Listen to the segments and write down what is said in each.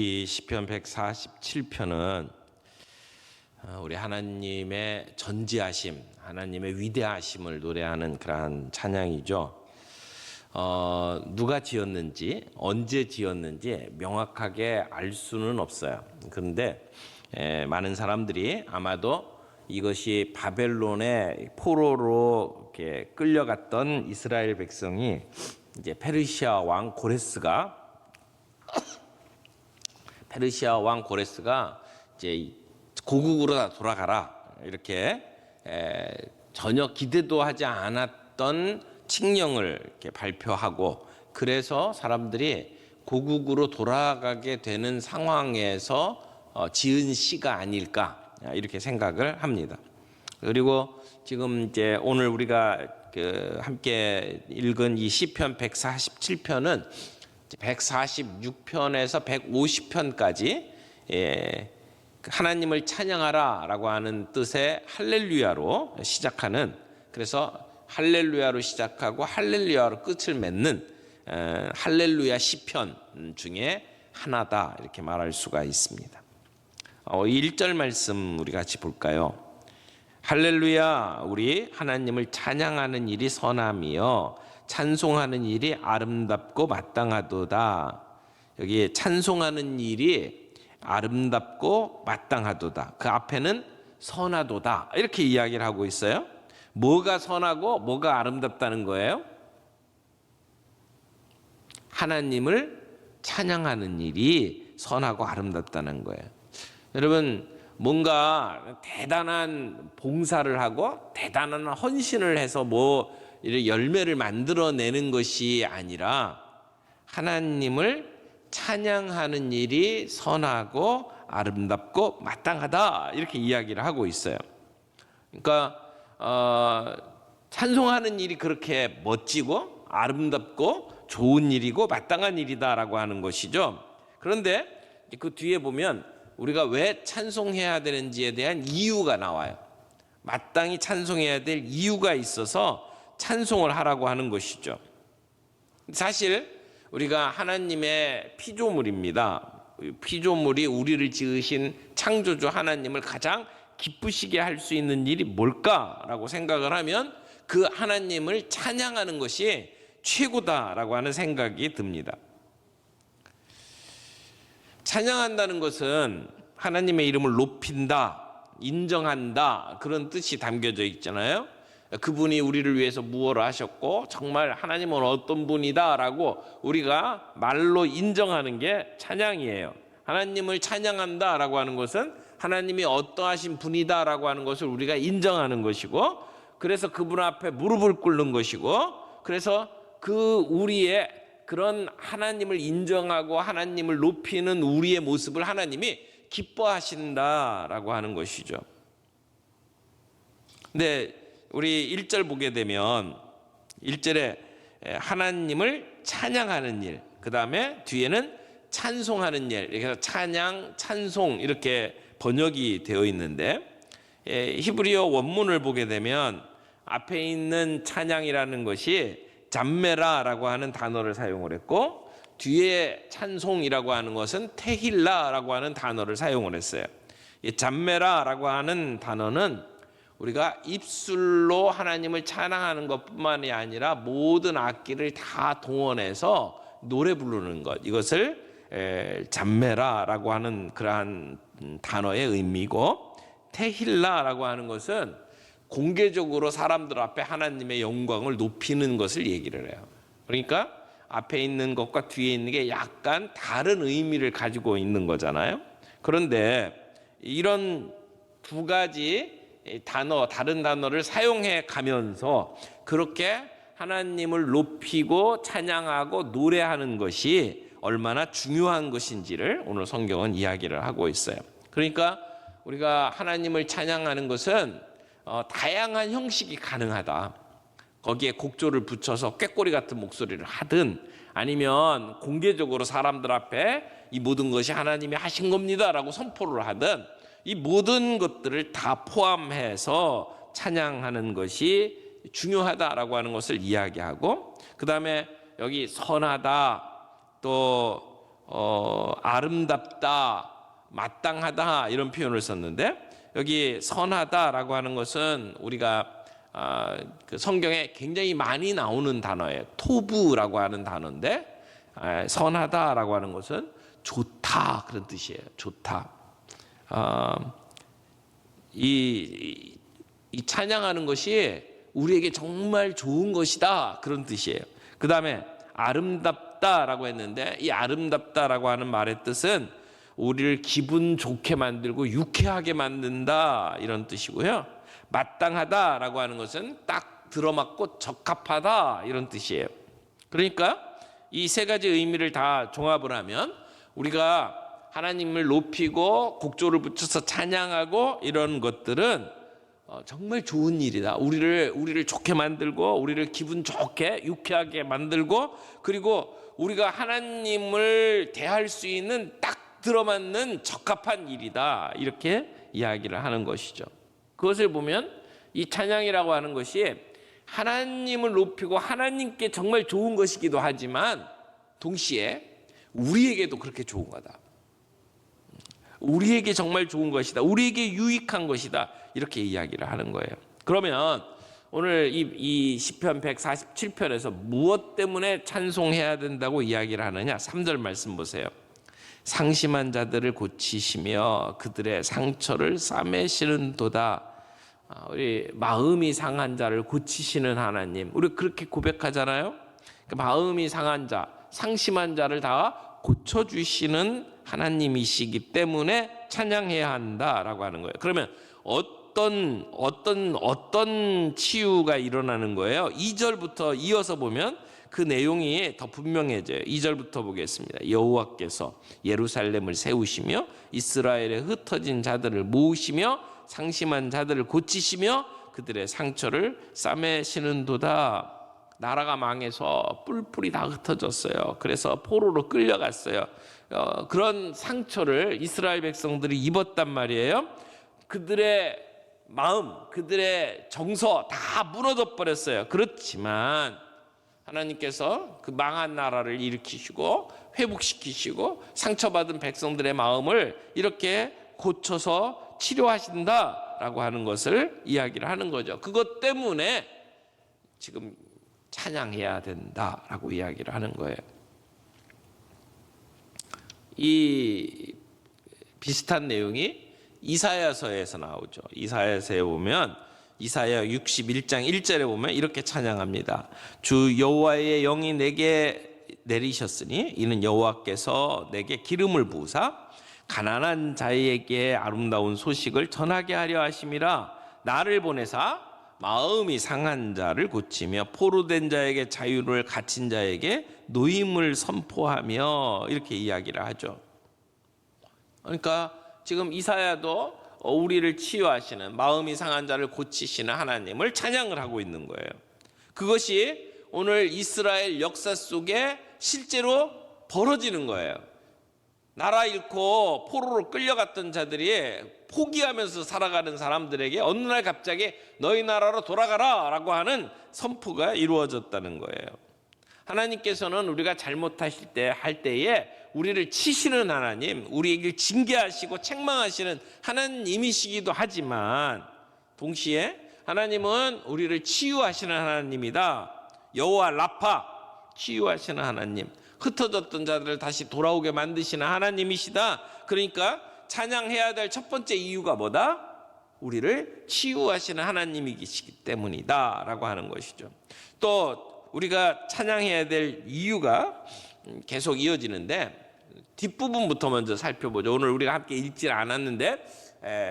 이 시편 147편은 우리 하나님의 전지하심, 하나님의 위대하심을 노래하는 그러한 찬양이죠. 누가 지었는지, 언제 지었는지 명확하게 알 수는 없어요. 그런데 많은 사람들이 아마도 이것이 바벨론의 포로로 이렇게 끌려갔던 이스라엘 백성이 이제 페르시아 왕 고레스가 이제 고국으로 다 돌아가라 이렇게 전혀 기대도 하지 않았던 칙령을 이렇게 발표하고, 그래서 사람들이 고국으로 돌아가게 되는 상황에서 지은 시가 아닐까 이렇게 생각을 합니다. 그리고 지금 이제 오늘 우리가 함께 읽은 이 시편 147편은 146편에서 150편까지 하나님을 찬양하라라고 하는 뜻의 할렐루야로 시작하는, 그래서 할렐루야로 시작하고 할렐루야로 끝을 맺는 할렐루야 시편 중에 하나다 이렇게 말할 수가 있습니다. 1절 말씀 우리 같이 볼까요? 할렐루야, 우리 하나님을 찬양하는 일이 선함이요 찬송하는 일이 아름답고 마땅하도다. 여기 찬송하는 일이 아름답고 마땅하도다, 그 앞에는 선하도다 이렇게 이야기를 하고 있어요. 뭐가 선하고 뭐가 아름답다는 거예요? 하나님을 찬양하는 일이 선하고 아름답다는 거예요. 여러분, 뭔가 대단한 봉사를 하고 대단한 헌신을 해서 열매를 만들어내는 것이 아니라 하나님을 찬양하는 일이 선하고 아름답고 마땅하다 이렇게 이야기를 하고 있어요. 그러니까 찬송하는 일이 그렇게 멋지고 아름답고 좋은 일이고 마땅한 일이다라고 하는 것이죠. 그런데 그 뒤에 보면 우리가 왜 찬송해야 되는지에 대한 이유가 나와요. 마땅히 찬송해야 될 이유가 있어서 찬송을 하라고 하는 것이죠. 사실 우리가 하나님의 피조물입니다. 피조물이 우리를 지으신 창조주 하나님을 가장 기쁘시게 할 수 있는 일이 뭘까라고 생각을 하면 그 하나님을 찬양하는 것이 최고다라고 하는 생각이 듭니다. 찬양한다는 것은 하나님의 이름을 높인다, 인정한다 그런 뜻이 담겨져 있잖아요. 그분이 우리를 위해서 무엇을 하셨고 정말 하나님은 어떤 분이다라고 우리가 말로 인정하는 게 찬양이에요. 하나님을 찬양한다라고 하는 것은 하나님이 어떠하신 분이다라고 하는 것을 우리가 인정하는 것이고, 그래서 그분 앞에 무릎을 꿇는 것이고, 그래서 우리의 그런 하나님을 인정하고 하나님을 높이는 우리의 모습을 하나님이 기뻐하신다라고 하는 것이죠. 근데 우리 1절 보게 되면 1절에 하나님을 찬양하는 일, 그 다음에 뒤에는 찬송하는 일, 그래서 찬양, 찬송 이렇게 번역이 되어 있는데, 히브리어 원문을 보게 되면 앞에 있는 찬양이라는 것이 잠메라라고 하는 단어를 사용을 했고, 뒤에 찬송이라고 하는 것은 테힐라라고 하는 단어를 사용을 했어요. 이 잠메라라고 하는 단어는 우리가 입술로 하나님을 찬양하는 것뿐만이 아니라 모든 악기를 다 동원해서 노래 부르는 것, 이것을 잠메라라고 하는 그러한 단어의 의미고, 테힐라라고 하는 것은 공개적으로 사람들 앞에 하나님의 영광을 높이는 것을 얘기를 해요. 그러니까 앞에 있는 것과 뒤에 있는 게 약간 다른 의미를 가지고 있는 거잖아요. 그런데 이런 두 가지 다른 단어를 사용해 가면서 그렇게 하나님을 높이고 찬양하고 노래하는 것이 얼마나 중요한 것인지를 오늘 성경은 이야기를 하고 있어요. 그러니까 우리가 하나님을 찬양하는 것은 다양한 형식이 가능하다. 거기에 곡조를 붙여서 꾀꼬리 같은 목소리를 하든, 아니면 공개적으로 사람들 앞에 이 모든 것이 하나님이 하신 겁니다라고 선포를 하든, 이 모든 것들을 다 포함해서 찬양하는 것이 중요하다라고 하는 것을 이야기하고, 그 다음에 여기 선하다, 또 아름답다, 마땅하다 이런 표현을 썼는데 여기 선하다라고 하는 것은 우리가 그 성경에 굉장히 많이 나오는 단어예요. 토부라고 하는 단어인데 선하다라고 하는 것은 좋다 그런 뜻이에요. 좋다. 이 찬양하는 것이 우리에게 정말 좋은 것이다 그런 뜻이에요. 그 다음에 아름답다라고 했는데 이 아름답다라고 하는 말의 뜻은 우리를 기분 좋게 만들고 유쾌하게 만든다 이런 뜻이고요. 마땅하다라고 하는 것은 딱 들어맞고 적합하다 이런 뜻이에요. 그러니까 이 세 가지 의미를 다 종합을 하면 우리가 하나님을 높이고 곡조를 붙여서 찬양하고 이런 것들은 정말 좋은 일이다. 우리를 좋게 만들고 우리를 기분 좋게 유쾌하게 만들고 그리고 우리가 하나님을 대할 수 있는 딱 들어맞는 적합한 일이다. 이렇게 이야기를 하는 것이죠. 그것을 보면 이 찬양이라고 하는 것이 하나님을 높이고 하나님께 정말 좋은 것이기도 하지만 동시에 우리에게도 그렇게 좋은 거다. 우리에게 정말 좋은 것이다. 우리에게 유익한 것이다. 이렇게 이야기를 하는 거예요. 그러면 오늘 이 시편 147편에서 무엇 때문에 찬송해야 된다고 이야기를 하느냐? 3절 말씀 보세요. 상심한 자들을 고치시며 그들의 상처를 싸매시는 도다. 우리 마음이 상한 자를 고치시는 하나님. 우리 그렇게 고백하잖아요. 마음이 상한 자, 상심한 자를 다 고쳐주시는 하나님이시기 때문에 찬양해야 한다라고 하는 거예요. 그러면 어떤 치유가 일어나는 거예요? 2절부터 이어서 보면 그 내용이 더 분명해져요. 2절부터 보겠습니다. 여호와께서 예루살렘을 세우시며 이스라엘에 흩어진 자들을 모으시며 상심한 자들을 고치시며 그들의 상처를 싸매시는도다. 나라가 망해서 뿔뿔이 다 흩어졌어요. 그래서 포로로 끌려갔어요. 그런 상처를 이스라엘 백성들이 입었단 말이에요. 그들의 마음, 그들의 정서 다 무너져 버렸어요. 그렇지만 하나님께서 그 망한 나라를 일으키시고 회복시키시고 상처받은 백성들의 마음을 이렇게 고쳐서 치료하신다라고 하는 것을 이야기를 하는 거죠. 그것 때문에 지금 찬양해야 된다라고 이야기를 하는 거예요. 이 비슷한 내용이 이사야서에서 나오죠. 이사야서에 보면 이사야 61장 1절에 보면 이렇게 찬양합니다. 주 여호와의 영이 내게 내리셨으니 이는 여호와께서 내게 기름을 부으사 가난한 자에게 아름다운 소식을 전하게 하려 하심이라. 나를 보내사 마음이 상한 자를 고치며 포로된 자에게 자유를 갇힌 자에게 노임을 선포하며 이렇게 이야기를 하죠. 그러니까 지금 이사야도 우리를 치유하시는 마음이 상한 자를 고치시는 하나님을 찬양을 하고 있는 거예요. 그것이 오늘 이스라엘 역사 속에 실제로 벌어지는 거예요. 나라 잃고 포로로 끌려갔던 자들이 포기하면서 살아가는 사람들에게 어느 날 갑자기 너희 나라로 돌아가라 라고 하는 선포가 이루어졌다는 거예요. 하나님께서는 우리가 잘못하실 때 할 때에 우리를 치시는 하나님, 우리에게 징계하시고 책망하시는 하나님이시기도 하지만 동시에 하나님은 우리를 치유하시는 하나님이다. 여호와 라파, 치유하시는 하나님, 흩어졌던 자들을 다시 돌아오게 만드시는 하나님이시다. 그러니까 찬양해야 될 첫 번째 이유가 뭐다? 우리를 치유하시는 하나님이시기 때문이다 라고 하는 것이죠. 또 우리가 찬양해야 될 이유가 계속 이어지는데 뒷부분부터 먼저 살펴보죠. 오늘 우리가 함께 읽지 않았는데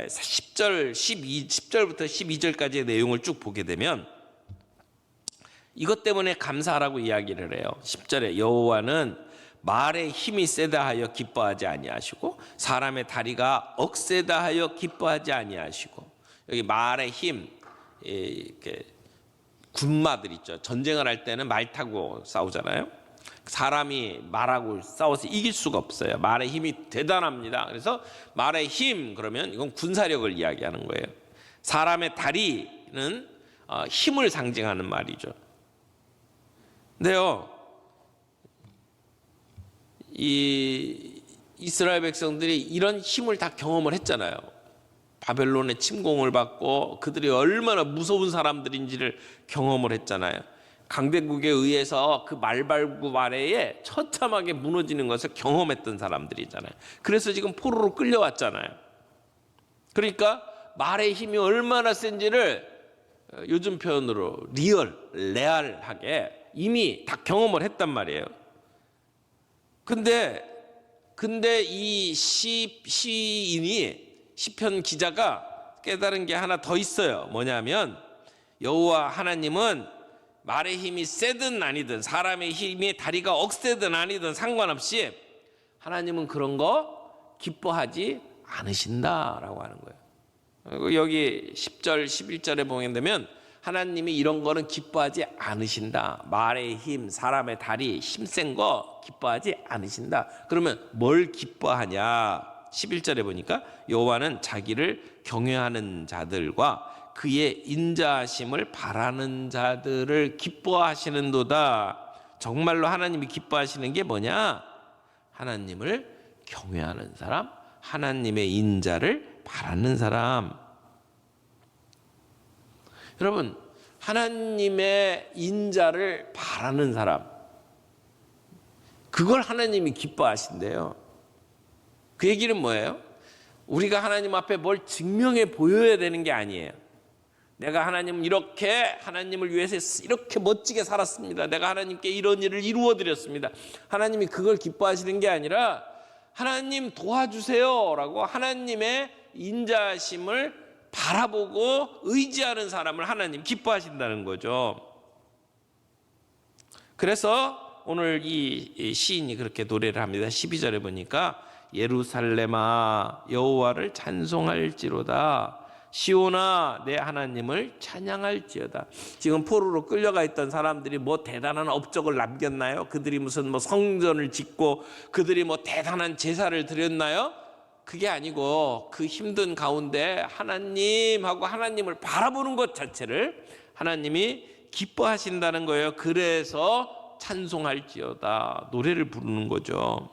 10절부터 12절까지의 내용을 쭉 보게 되면 이것 때문에 감사하라고 이야기를 해요. 10절에 여호와는 말의 힘이 세다 하여 기뻐하지 아니하시고 사람의 다리가 억세다 하여 기뻐하지 아니하시고. 여기 말의 힘, 이렇게 군마들 있죠. 전쟁을 할 때는 말 타고 싸우잖아요. 사람이 말하고 싸워서 이길 수가 없어요. 말의 힘이 대단합니다. 그래서 말의 힘 그러면 이건 군사력을 이야기하는 거예요. 사람의 다리는 힘을 상징하는 말이죠. 근데요, 이 이스라엘 백성들이 이런 힘을 다 경험을 했잖아요. 바벨론의 침공을 받고 그들이 얼마나 무서운 사람들인지를 경험을 했잖아요. 강대국에 의해서 그 말발굽 아래에 처참하게 무너지는 것을 경험했던 사람들이잖아요. 그래서 지금 포로로 끌려왔잖아요. 그러니까 말의 힘이 얼마나 센지를 요즘 표현으로 레알하게 이미 다 경험을 했단 말이에요. 근데 이 시인이 시편 기자가 깨달은 게 하나 더 있어요. 뭐냐면 여호와 하나님은 말의 힘이 세든 아니든 사람의 힘이 다리가 억세든 아니든 상관없이 하나님은 그런 거 기뻐하지 않으신다라고 하는 거예요. 여기 10절 11절에 보게 되면 하나님이 이런 거는 기뻐하지 않으신다. 말의 힘, 사람의 다리, 힘센 거 기뻐하지 않으신다. 그러면 뭘 기뻐하냐? 11절에 보니까 여호와는 자기를 경외하는 자들과 그의 인자하심을 바라는 자들을 기뻐하시는도다. 정말로 하나님이 기뻐하시는 게 뭐냐? 하나님을 경외하는 사람, 하나님의 인자를 바라는 사람. 여러분, 하나님의 인자를 바라는 사람, 그걸 하나님이 기뻐하신대요. 그 얘기는 뭐예요? 우리가 하나님 앞에 뭘 증명해 보여야 되는 게 아니에요. 내가 하나님을 위해서 이렇게 멋지게 살았습니다. 내가 하나님께 이런 일을 이루어 드렸습니다. 하나님이 그걸 기뻐하시는 게 아니라 하나님 도와주세요라고 하나님의 인자심을 바라보고 의지하는 사람을 하나님 기뻐하신다는 거죠. 그래서 오늘 이 시인이 그렇게 노래를 합니다. 12절에 보니까 예루살렘아 여호와를 찬송할지로다. 시온아 내 하나님을 찬양할지어다. 지금 포로로 끌려가 있던 사람들이 뭐 대단한 업적을 남겼나요? 그들이 무슨 뭐 성전을 짓고 그들이 뭐 대단한 제사를 드렸나요? 그게 아니고 그 힘든 가운데 하나님하고 하나님을 바라보는 것 자체를 하나님이 기뻐하신다는 거예요. 그래서 찬송할지어다. 노래를 부르는 거죠.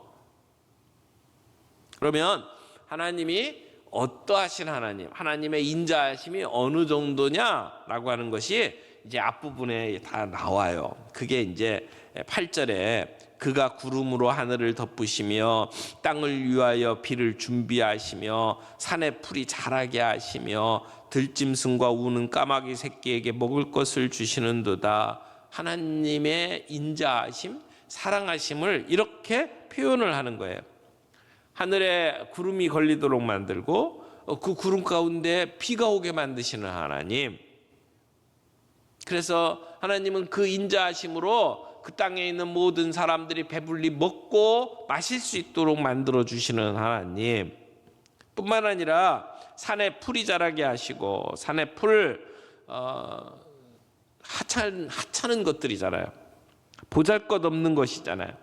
그러면 하나님이 어떠하신 하나님의 인자하심이 어느 정도냐라고 하는 것이 이제 앞부분에 다 나와요. 그게 이제 8절에 그가 구름으로 하늘을 덮으시며 땅을 위하여 비를 준비하시며 산에 풀이 자라게 하시며 들짐승과 우는 까마귀 새끼에게 먹을 것을 주시는도다. 하나님의 인자하심, 사랑하심을 이렇게 표현을 하는 거예요. 하늘에 구름이 걸리도록 만들고 그 구름 가운데 비가 오게 만드시는 하나님. 그래서 하나님은 그 인자하심으로 그 땅에 있는 모든 사람들이 배불리 먹고 마실 수 있도록 만들어 주시는 하나님. 뿐만 아니라 산에 풀이 자라게 하시고 산에 풀 하찮은 것들이잖아요. 보잘것없는 것이잖아요.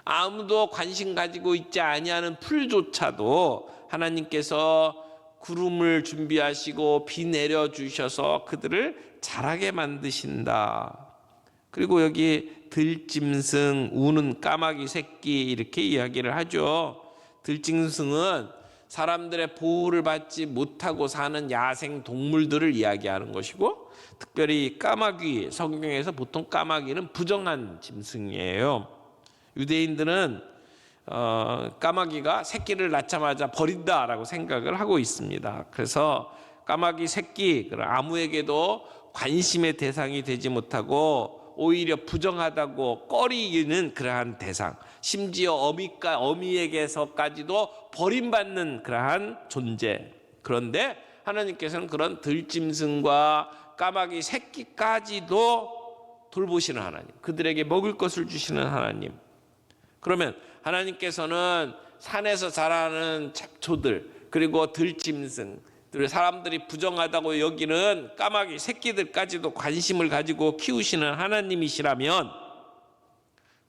아무도 관심 가지고 있지 아니하는 풀조차도 하나님께서 구름을 준비하시고 비 내려 주셔서 그들을 자라게 만드신다. 그리고 여기 들짐승, 우는 까마귀 새끼 이렇게 이야기를 하죠. 들짐승은 사람들의 보호를 받지 못하고 사는 야생 동물들을 이야기하는 것이고, 특별히 까마귀, 성경에서 보통 까마귀는 부정한 짐승이에요. 유대인들은 까마귀가 새끼를 낳자마자 버린다라고 생각을 하고 있습니다. 그래서 까마귀 새끼, 아무에게도 관심의 대상이 되지 못하고 오히려 부정하다고 꺼리는 그러한 대상, 심지어 어미에게서까지도 버림받는 그러한 존재. 그런데 하나님께서는 그런 들짐승과 까마귀 새끼까지도 돌보시는 하나님, 그들에게 먹을 것을 주시는 하나님. 그러면 하나님께서는 산에서 자라는 잡초들, 그리고 들짐승, 사람들이 부정하다고 여기는 까마귀 새끼들까지도 관심을 가지고 키우시는 하나님이시라면,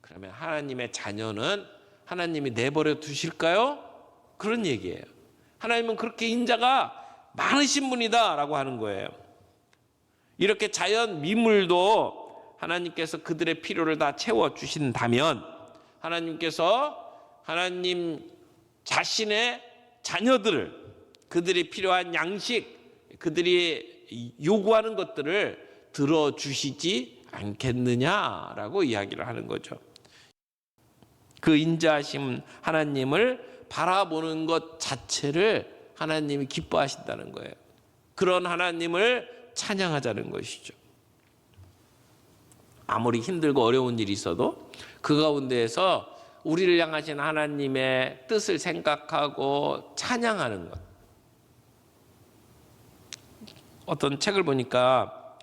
그러면 하나님의 자녀는 하나님이 내버려 두실까요? 그런 얘기예요. 하나님은 그렇게 인자가 많으신 분이다라고 하는 거예요. 이렇게 자연 미물도 하나님께서 그들의 필요를 다 채워주신다면, 하나님께서 하나님 자신의 자녀들을, 그들이 필요한 양식, 그들이 요구하는 것들을 들어주시지 않겠느냐라고 이야기를 하는 거죠. 그 인자하심 하나님을 바라보는 것 자체를 하나님이 기뻐하신다는 거예요. 그런 하나님을 찬양하자는 것이죠. 아무리 힘들고 어려운 일이 있어도 그 가운데에서 우리를 향하신 하나님의 뜻을 생각하고 찬양하는 것. 어떤 책을 보니까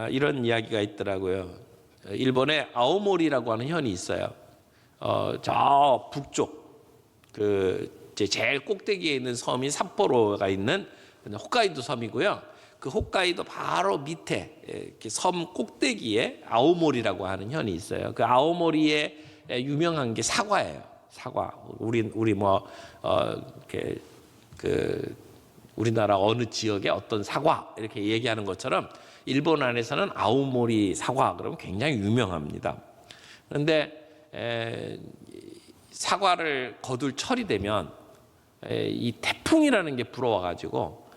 이런 이야기가 있더라고요. 일본에 아오모리라고 하는 현이 있어요. 저 북쪽 그 제일 꼭대기에 있는 섬이 삿포로가 있는 홋카이도 섬이고요. 그 홋카이도 바로 밑에 이렇게 섬 꼭대기에 아오모리라고 하는 현이 있어요. 그 아오모리에 유명한 게 사과예요. 사과. 우리 뭐 이렇게 그 우리나라 어느 지역에 어떤 사과 이렇게 얘기하는 것처럼 일본 안에서는 아오모리 사과 그러면 굉장히 유명합니다. 그런데 사과를 거둘 철이 되면 이 태풍이라는 게 불어와 가지고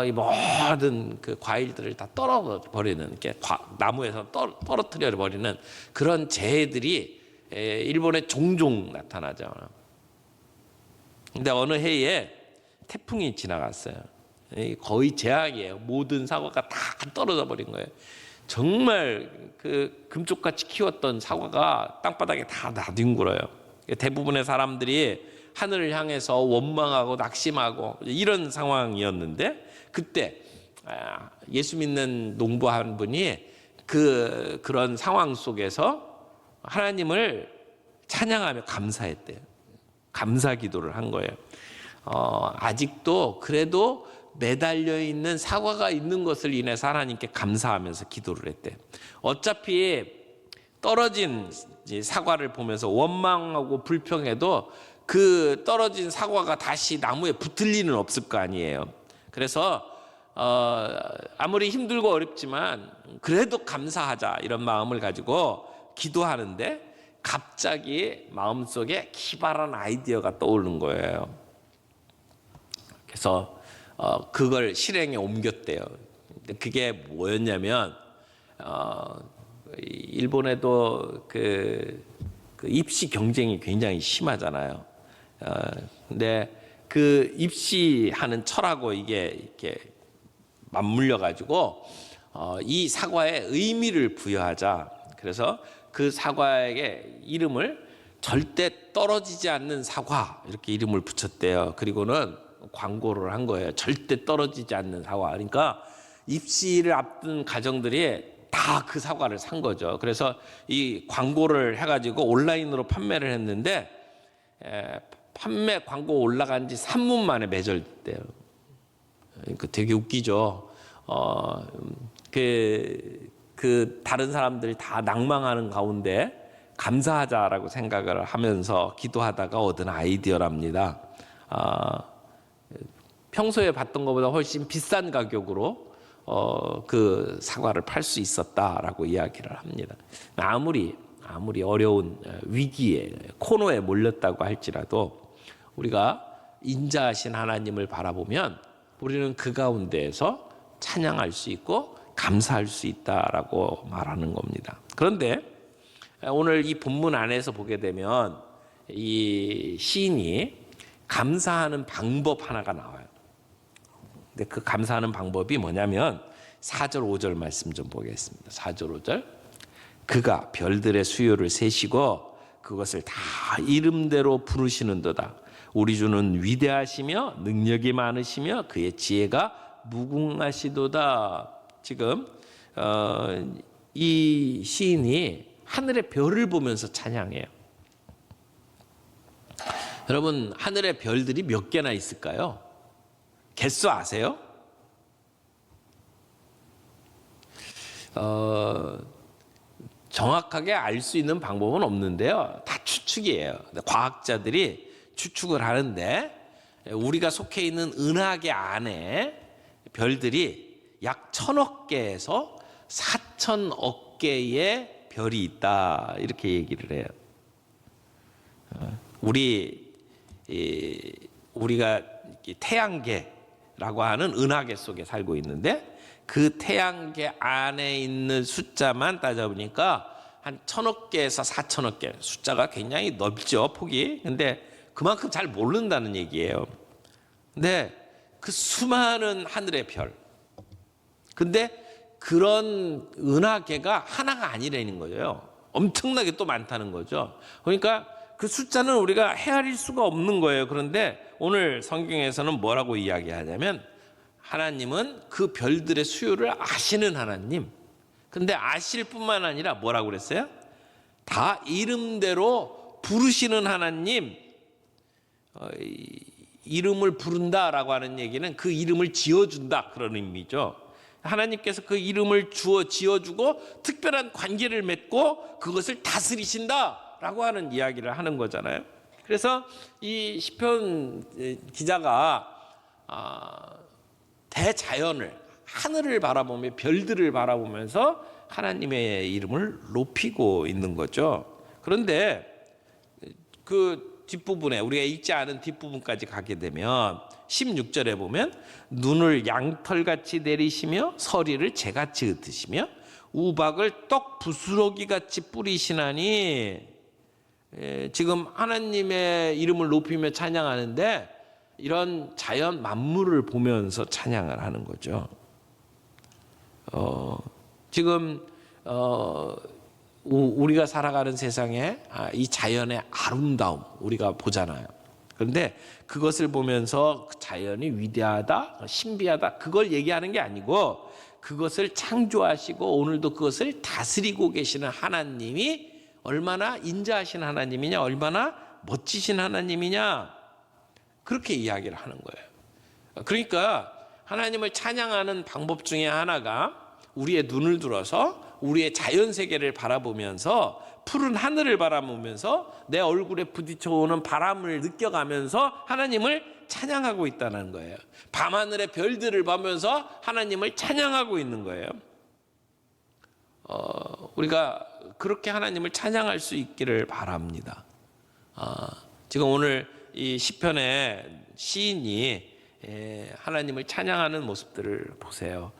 이 모든 그 과일들을 다 떨어버리는, 이렇게 나무에서 떨어뜨려 버리는 그런 재해들이 일본에 종종 나타나죠. 근데 어느 해에 태풍이 지나갔어요. 거의 재앙이에요. 모든 사과가 다 떨어져 버린 거예요. 정말 그 금쪽같이 키웠던 사과가 땅바닥에 다 나뒹굴어요. 대부분의 사람들이 하늘을 향해서 원망하고 낙심하고 이런 상황이었는데, 그때 예수 믿는 농부 한 분이 그런 상황 속에서 하나님을 찬양하며 감사했대요. 감사 기도를 한 거예요. 아직도 그래도 매달려 있는 사과가 있는 것을 인해서 하나님께 감사하면서 기도를 했대요. 어차피 떨어진 사과를 보면서 원망하고 불평해도 그 떨어진 사과가 다시 나무에 붙을 리는 없을 거 아니에요. 그래서 아무리 힘들고 어렵지만 그래도 감사하자 이런 마음을 가지고 기도하는데 갑자기 마음속에 기발한 아이디어가 떠오르는 거예요. 그래서 그걸 실행에 옮겼대요. 그게 뭐였냐면 일본에도 그 입시 경쟁이 굉장히 심하잖아요. 근데 그 입시하는 철하고 이게 이렇게 맞물려 가지고 이 사과에 의미를 부여하자. 그래서 그 사과에게 이름을 절대 떨어지지 않는 사과 이렇게 이름을 붙였대요. 그리고는 광고를 한 거예요. 절대 떨어지지 않는 사과. 그러니까 입시를 앞둔 가정들이 다 그 사과를 산 거죠. 그래서 이 광고를 해가지고 온라인으로 판매를 했는데 판매 광고 올라간 지 3분 만에 매절됐대요. 그러니까 되게 웃기죠. 그 다른 사람들이 다 낭망하는 가운데 감사하자라고 생각을 하면서 기도하다가 얻은 아이디어랍니다. 평소에 받던 것보다 훨씬 비싼 가격으로 그 사과를 팔 수 있었다라고 이야기를 합니다. 아무리 어려운 위기에 코너에 몰렸다고 할지라도 우리가 인자하신 하나님을 바라보면 우리는 그 가운데에서 찬양할 수 있고 감사할 수 있다라고 말하는 겁니다. 그런데 오늘 이 본문 안에서 보게 되면 이 시인이 감사하는 방법 하나가 나와요. 근데 그 감사하는 방법이 뭐냐면 4절 5절 말씀 좀 보겠습니다. 4절 5절. 그가 별들의 수요를 세시고 그것을 다 이름대로 부르시는도다. 우리 주는 위대하시며 능력이 많으시며 그의 지혜가 무궁하시도다. 지금 이 시인이 하늘의 별을 보면서 찬양해요. 여러분, 하늘의 별들이 몇 개나 있을까요? 개수 아세요? 정확하게 알 수 있는 방법은 없는데요. 다 추측이에요. 과학자들이 추측을 하는데 우리가 속해 있는 은하계 안에 별들이 약 1000억 개에서 4000억 개의 별이 있다 이렇게 얘기를 해요. 우리가 태양계라고 하는 은하계 속에 살고 있는데 그 태양계 안에 있는 숫자만 따져보니까 한 1000억 개에서 4000억 개, 숫자가 굉장히 넓죠, 폭이. 근데 그만큼 잘 모른다는 얘기예요. 근데 그 수많은 하늘의 별, 근데 그런 은하계가 하나가 아니라는 거예요. 엄청나게 또 많다는 거죠. 그러니까 그 숫자는 우리가 헤아릴 수가 없는 거예요. 그런데 오늘 성경에서는 뭐라고 이야기하냐면 하나님은 그 별들의 수요를 아시는 하나님. 근데 아실 뿐만 아니라 뭐라고 그랬어요? 다 이름대로 부르시는 하나님. 이름을 부른다라고 하는 얘기는 그 이름을 지어준다, 그런 의미죠. 하나님께서 그 이름을 지어주고 특별한 관계를 맺고 그것을 다스리신다라고 하는 이야기를 하는 거잖아요. 그래서 이 시편 기자가 대자연을, 하늘을 바라보며 별들을 바라보면서 하나님의 이름을 높이고 있는 거죠. 그런데 그 뒷부분에, 우리가 읽지 않은 뒷부분까지 가게 되면 16절에 보면 눈을 양털같이 내리시며 서리를 재같이 흩으시며 우박을 떡 부스러기같이 뿌리시나니, 지금 하나님의 이름을 높이며 찬양하는데 이런 자연 만물을 보면서 찬양을 하는 거죠. 지금 우리가 살아가는 세상에 이 자연의 아름다움 우리가 보잖아요. 그런데 그것을 보면서 자연이 위대하다, 신비하다, 그걸 얘기하는 게 아니고 그것을 창조하시고 오늘도 그것을 다스리고 계시는 하나님이 얼마나 인자하신 하나님이냐, 얼마나 멋지신 하나님이냐, 그렇게 이야기를 하는 거예요. 그러니까 하나님을 찬양하는 방법 중에 하나가 우리의 눈을 들어서 우리의 자연 세계를 바라보면서 푸른 하늘을 바라보면서 내 얼굴에 부딪혀오는 바람을 느껴가면서 하나님을 찬양하고 있다는 거예요. 밤하늘의 별들을 보면서 하나님을 찬양하고 있는 거예요. 우리가 그렇게 하나님을 찬양할 수 있기를 바랍니다. 지금 오늘 이 시편의 시인이 하나님을 찬양하는 모습들을 보세요.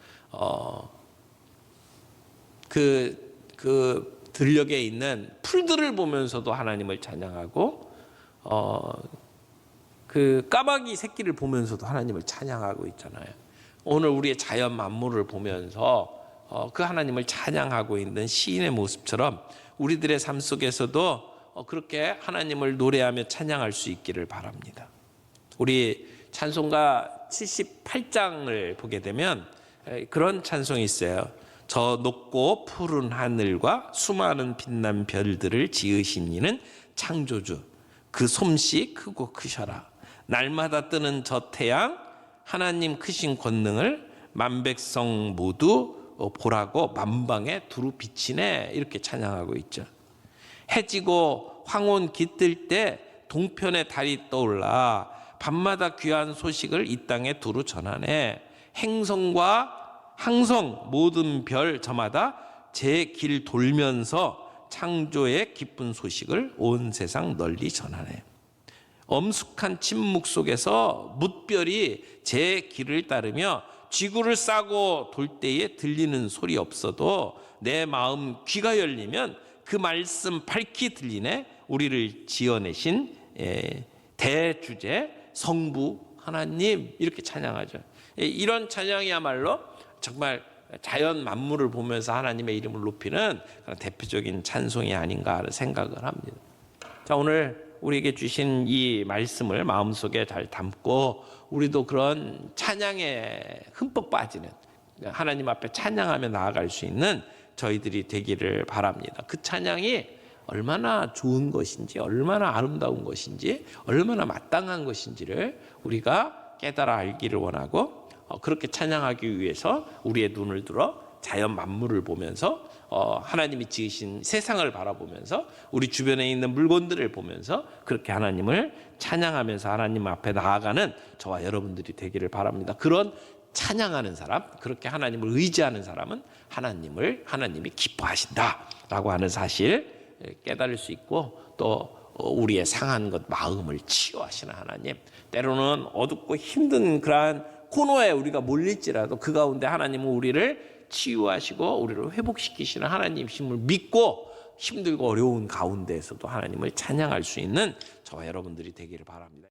그 들녘에 있는 풀들을 보면서도 하나님을 찬양하고, 그 까마귀 새끼를 보면서도 하나님을 찬양하고 있잖아요. 오늘 우리의 자연 만물을 보면서 그 하나님을 찬양하고 있는 시인의 모습처럼 우리들의 삶 속에서도 그렇게 하나님을 노래하며 찬양할 수 있기를 바랍니다. 우리 찬송가 78장을 보게 되면 그런 찬송이 있어요. 저 높고 푸른 하늘과 수많은 빛난 별들을 지으신 이는 창조주, 그 솜씨 크고 크셔라. 날마다 뜨는 저 태양, 하나님 크신 권능을 만백성 모두 보라고 만방에 두루 비치네, 이렇게 찬양하고 있죠. 해지고 황혼 깃들 때 동편의 달이 떠올라 밤마다 귀한 소식을 이 땅에 두루 전하네. 행성과 항성 모든 별 저마다 제 길 돌면서 창조의 기쁜 소식을 온 세상 널리 전하네. 엄숙한 침묵 속에서 뭇별이 제 길을 따르며 지구를 싸고 돌 때에 들리는 소리 없어도 내 마음 귀가 열리면 그 말씀 밝히 들리네. 우리를 지어내신 대주제 성부 하나님, 이렇게 찬양하죠. 이런 찬양이야말로 정말 자연 만물을 보면서 하나님의 이름을 높이는 그런 대표적인 찬송이 아닌가 하는 생각을 합니다. 자, 오늘 우리에게 주신 이 말씀을 마음속에 잘 담고 우리도 그런 찬양에 흠뻑 빠지는, 하나님 앞에 찬양하며 나아갈 수 있는 저희들이 되기를 바랍니다. 그 찬양이 얼마나 좋은 것인지, 얼마나 아름다운 것인지, 얼마나 마땅한 것인지를 우리가 깨달아 알기를 원하고, 그렇게 찬양하기 위해서 우리의 눈을 들어 자연 만물을 보면서 하나님이 지으신 세상을 바라보면서 우리 주변에 있는 물건들을 보면서 그렇게 하나님을 찬양하면서 하나님 앞에 나아가는 저와 여러분들이 되기를 바랍니다. 그런 찬양하는 사람, 그렇게 하나님을 의지하는 사람은 하나님이 기뻐하신다라고 하는 사실 깨달을 수 있고, 또 우리의 상한 것 마음을 치유하시는 하나님, 때로는 어둡고 힘든 그러한 코너에 우리가 몰릴지라도 그 가운데 하나님은 우리를 치유하시고 우리를 회복시키시는 하나님이심을 믿고 힘들고 어려운 가운데에서도 하나님을 찬양할 수 있는 저와 여러분들이 되기를 바랍니다.